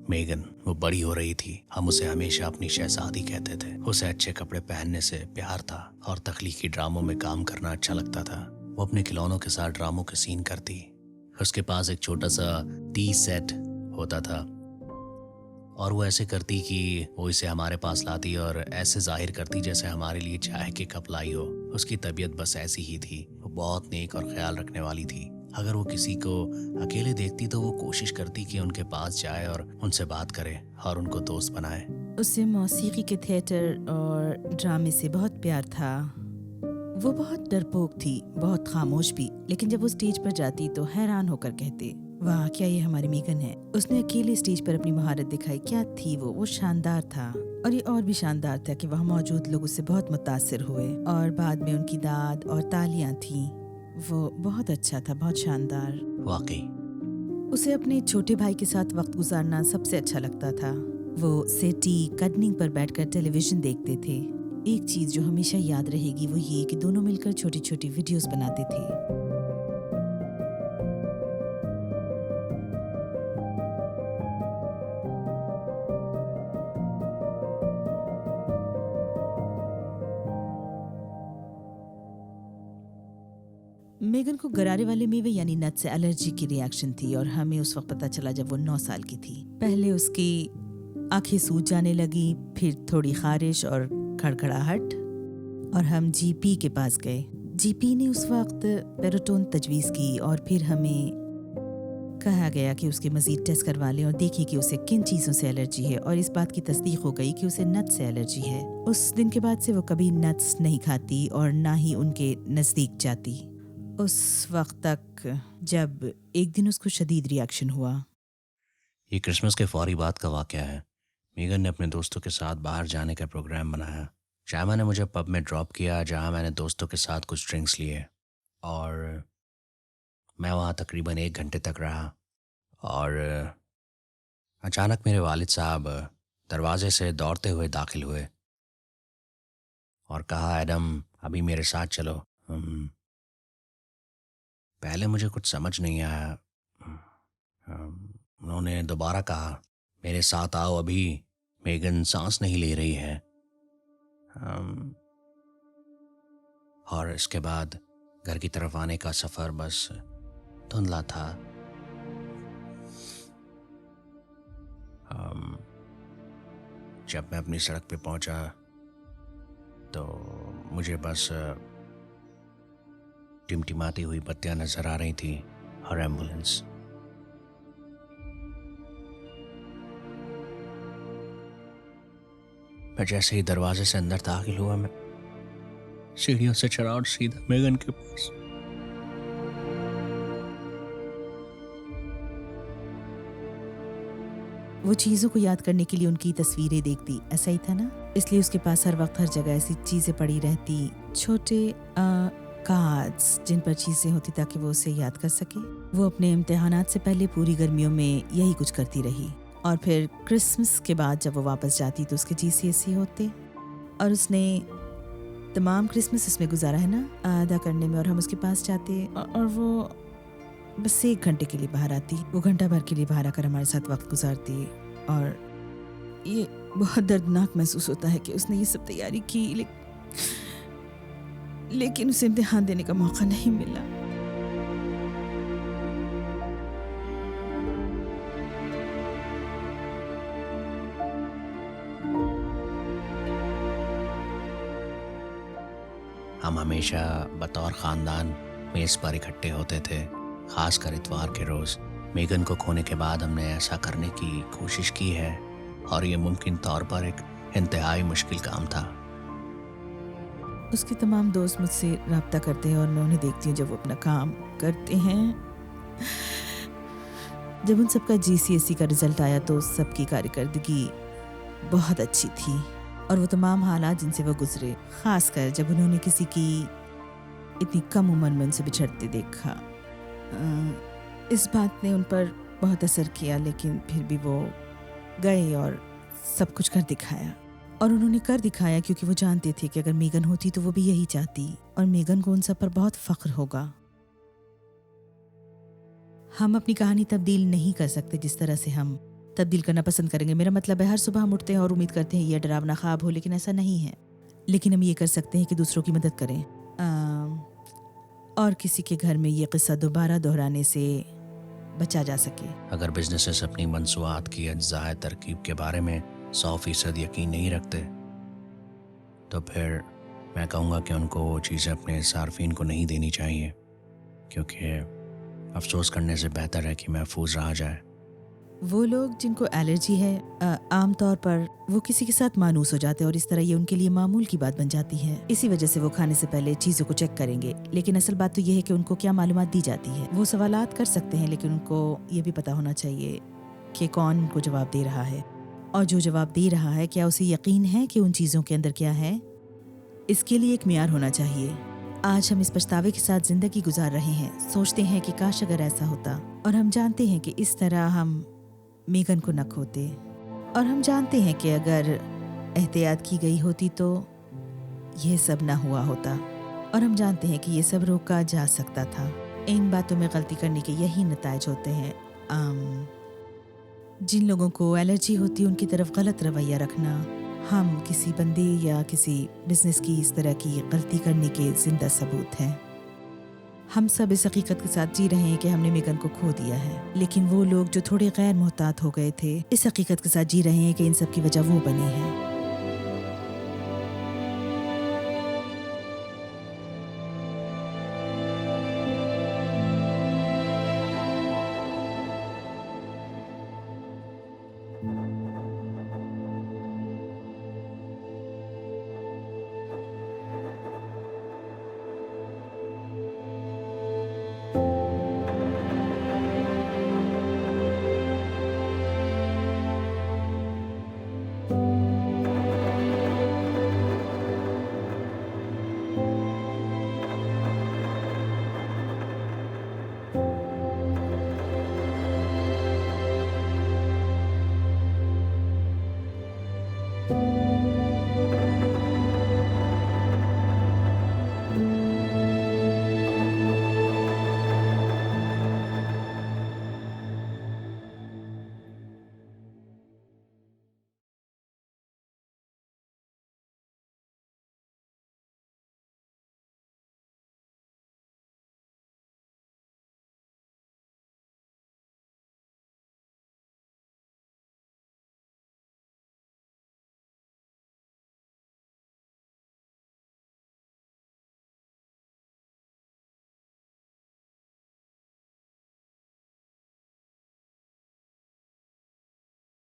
Megan वो बड़ी हो रही थी। हम उसे हमेशा अपनी शहजादी कहते थे। उसे अच्छे कपड़े पहनने से प्यार था और तख्लीकी ड्रामों में काम करना अच्छा लगता था। वो अपने खिलौनों के साथ ड्रामों के सीन करती। उसके पास एक छोटा सा टी सेट होता था और वो ऐसे करती कि वो इसे हमारे पास लाती और ऐसे जाहिर करती जैसे हमारे लिए चाय के कप लाई हो। उसकी तबीयत बस ऐसी ही थी। वो बहुत नेक और ख्याल रखने वाली थी। अगर वो किसी को अकेले देखती तो वो कोशिश करती कि उनके पास जाए और उनसे बात करे और उनको दोस्त बनाए। उसे मौसीकी के थिएटर और ड्रामे से बहुत प्यार था। वो बहुत डरपोक थी, बहुत खामोश भी, लेकिन जब वो स्टेज पर जाती तो हैरान होकर कहते, वाह क्या ये हमारी मेगन है। उसने अकेले स्टेज पर अपनी महारत दिखाई। क्या थी वो शानदार था। और ये और भी शानदार था कि वहाँ मौजूद लोग उससे बहुत मुतासिर हुए और बाद में उनकी दाद और तालियां थीं। वो बहुत अच्छा था, बहुत शानदार। वाकई उसे अपने छोटे भाई के साथ वक्त गुजारना सबसे अच्छा लगता था। वो सेटी कटनिंग पर बैठकर टेलीविजन देखते थे। एक चीज जो हमेशा याद रहेगी वो ये कि दोनों मिलकर छोटी छोटी वीडियोस बनाते थे। मेगन को गरारे वाले मेवे यानी नट से एलर्जी की रिएक्शन थी और हमें उस वक्त पता चला जब वो 9 साल की थी। पहले उसकी आंखें सूज जाने लगी, फिर थोड़ी खारिश और खड़खड़ाहट, और हम जीपी के पास गए। जीपी ने उस वक्त पेरोटोन तजवीज़ की और फिर हमें कहा गया कि उसके मज़ीद टेस्ट करवा लें और देखिए कि उसे किन चीज़ों से एलर्जी है, और इस बात की तस्दीक हो गई कि उसे नट्स से एलर्जी है। उस दिन के बाद से वो कभी नट्स नहीं खाती और ना ही उनके नज़दीक जाती, उस वक्त तक जब एक दिन उसको शदीद रिएक्शन हुआ। ये क्रिसमस के फौरी बाद का वाक़या है। मेगन ने अपने दोस्तों के साथ बाहर जाने का प्रोग्राम बनाया। शायमा ने मुझे पब में ड्रॉप किया जहाँ मैंने दोस्तों के साथ कुछ ड्रिंक्स लिए और मैं वहाँ तकरीबन 1 घंटे तक रहा। और अचानक मेरे वालिद साहब दरवाजे से दौड़ते हुए दाखिल हुए और कहा, एडम अभी मेरे साथ चलो। पहले मुझे कुछ समझ नहीं आया। उन्होंने दोबारा कहा, मेरे साथ आओ अभी, मेगन सांस नहीं ले रही है। और इसके बाद घर की तरफ आने का सफ़र बस धुंधला था। जब मैं अपनी सड़क पे पहुंचा तो मुझे बस टिमटिमाती हुई बत्तियां नजर आ रही थी और एम्बुलेंस। मैं जैसे ही दरवाजे से अंदर दाखिल हुआ, मैं सीढ़ियों से चढ़ा और सीधा मेगन के पास। वो चीज़ों को याद करने के लिए उनकी तस्वीरें देखती, ऐसा ही था ना? इसलिए उसके पास हर वक्त हर जगह ऐसी चीज़ें पड़ी रहती, छोटे कार्ड्स जिन पर चीज़ें होती ताकि वो उसे याद कर सके। वो अपने इम्तिहानात से पहले पूरी गर्मियों में यही कुछ करती रही, और फिर क्रिसमस के बाद जब वो वापस जाती तो उसके GCSE होते, और उसने तमाम क्रिसमस इसमें गुजारा है ना, अदा करने में, और हम उसके पास जाते और वो बस 1 घंटे के लिए बाहर आती। वो घंटा भर के लिए बाहर आकर हमारे साथ वक्त गुजारती, और ये बहुत दर्दनाक महसूस होता है कि उसने ये सब तैयारी की, लेकिन उसे इम्तिहान देने का मौका नहीं मिला। हम हमेशा बतौर ख़ानदान मेज़ पर इकट्ठे होते थे, ख़ासकर इतवार के रोज़। मेगन को खोने के बाद हमने ऐसा करने की कोशिश की है और ये मुमकिन तौर पर एक इंतहाई मुश्किल काम था। उसके तमाम दोस्त मुझसे रब्ता करते हैं और मैं उन्हें देखती हूँ जब वो अपना काम करते हैं। जब उन सबका GCSE का रिज़ल्ट आया तो सबकी कारकर्दगी बहुत अच्छी थी, और वो तमाम हालात जिनसे वो गुजरे, ख़ासकर जब उन्होंने किसी की इतनी कम उम्र में उनसे बिछड़ते देखा, इस बात ने उन पर बहुत असर किया। लेकिन फिर भी वो गए और सब कुछ कर दिखाया, और उन्होंने कर दिखाया क्योंकि वो जानते थे कि अगर मेगन होती तो वो भी यही चाहती, और मेगन को उन सब पर बहुत फ़ख्र होगा। हम अपनी कहानी तब्दील नहीं कर सकते जिस तरह से हम तब्दील करना पसंद करेंगे। मेरा मतलब है हर सुबह हम उठते हैं और उम्मीद करते हैं ये डरावना ख्वाब हो, लेकिन ऐसा नहीं है। लेकिन हम ये कर सकते हैं कि दूसरों की मदद करें और किसी के घर में ये किस्सा दोबारा दोहराने से बचा जा सके। अगर बिजनेसेस अपनी मंसूआत की अज्जाए तरकीब के बारे में 100% यकीन नहीं रखते तो फिर मैं कहूँगा कि उनको वो चीज़ें अपने सार्फिन को नहीं देनी चाहिए, क्योंकि अफसोस करने से बेहतर है कि महफूज रहा जाए। वो लोग जिनको एलर्जी है आमतौर पर वो किसी के साथ मानूस हो जाते हैं और इस तरह ये उनके लिए मामूल की बात बन जाती है। इसी वजह से वो खाने से पहले चीज़ों को चेक करेंगे। लेकिन असल बात तो ये है कि उनको क्या मालूमात दी जाती है। वो सवालात कर सकते हैं, लेकिन उनको ये भी पता होना चाहिए कि कौन उनको जवाब दे रहा है, और जो जवाब दे रहा है क्या उसे यकीन है कि उन चीज़ों के अंदर क्या है। इसके लिए एक मियार होना चाहिए। आज हम इस पछतावे के साथ ज़िंदगी गुजार रहे हैं, सोचते हैं कि काश अगर ऐसा होता, और हम जानते हैं कि इस तरह हम मेगन को न खोते, और हम जानते हैं कि अगर एहतियात की गई होती तो यह सब ना हुआ होता, और हम जानते हैं कि ये सब रोका जा सकता था। इन बातों में गलती करने के यही नतायज होते हैं। जिन लोगों को एलर्जी होती है उनकी तरफ गलत रवैया रखना, हम किसी बंदे या किसी बिजनेस की इस तरह की गलती करने के जिंदा सबूत हैं। हम सब इस हकीकत के साथ जी रहे हैं कि हमने मेगन को खो दिया है, लेकिन वो लोग जो थोड़े गैर मोहतात हो गए थे इस हकीकत के साथ जी रहे हैं कि इन सब की वजह वो बने हैं।